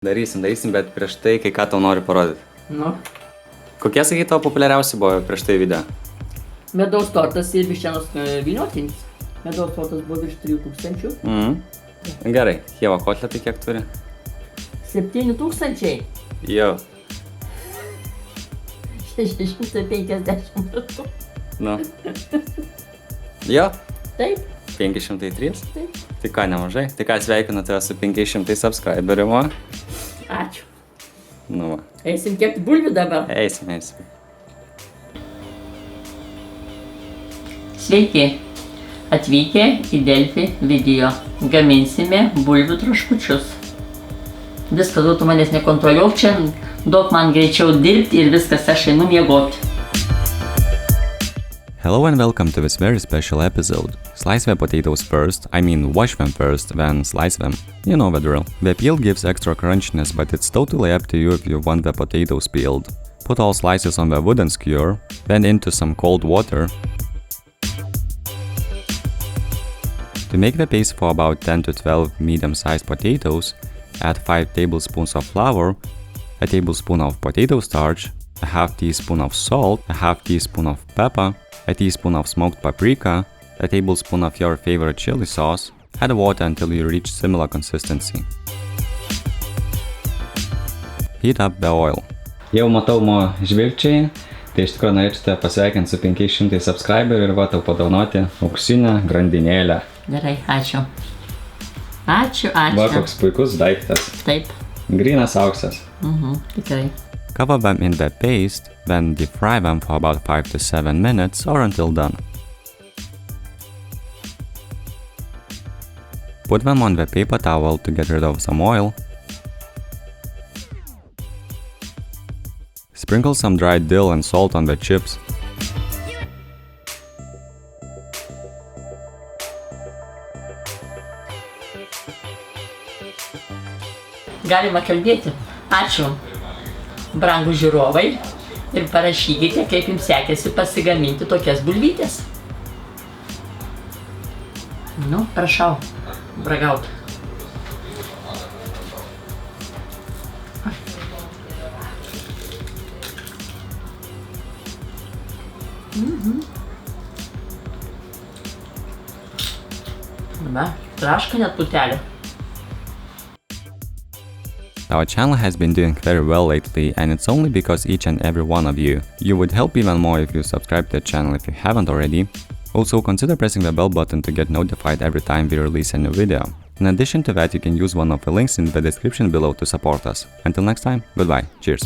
Darysim, bet prieš tai, kai ką tau noriu parodyti. Nu, Kokie, sakai, tavo populiariausi buvo prieš tai video? medaus tortas ir vištienos vyniotinis. Medaus tortas buvo virš 3000. Gerai, Ieva kotletai kiek turi? 7000. Jau. 650. Nu. Jo, Taip, 503. taip. Tai ką, nemažai. Tai ką, sveikinu tave su 500 subscriberių. Ačiū. Nu va. Eisim kepti bulvių dabar. Eisim. Sveiki. Atvykę į Delfi video. Gaminsime bulvių traškučius. Viskas, tu manęs nekontroliuok čia. Duok man greičiau dirbti ir viskas, aš einu miegoti. Hello and welcome to this very special episode. Slice the potatoes first, wash them first, then slice them. You know the drill. The peel gives extra crunchiness, but it's totally up to you if you want the potatoes peeled. Put all slices on the wooden skewer, then into some cold water. To make the paste for about 10 to 12 medium-sized potatoes, add 5 tablespoons of flour, a tablespoon of potato starch, a half teaspoon of salt, a half teaspoon of pepper, a teaspoon of smoked paprika, a tablespoon of your favorite chili sauce. Add water until you reach similar consistency. Heat up the oil. Jau matau žvilgčiai, tai iš tikrųjų norėčiau tave pasveikinti su 500 subscriberių ir va tau padovanoti auksinę grandinėlę. Gerai, ačiū. Ačiū. Va koks puikus daiktas. Taip. Grynas auksas. Tikrai. Cover them in the paste, then deep fry them for about 5 to 7 minutes or until done. Put them on the paper towel to get rid of some oil. Sprinkle some dried dill and salt on the chips. Galima kalbėti. Ačiū, brangūs žiūrovai, ir parašykite, kaip jums sekėsi pasigaminti tokias bulvytės. Nu, prašau, bragaut. Va, traška net putelė. Our channel has been doing very well lately, and it's only because each and every one of you. You would help even more if you subscribe to the channel if you haven't already. Also, consider pressing the bell button to get notified every time we release a new video. In addition to that, you can use one of the links in the description below to support us. Until next time, goodbye, cheers!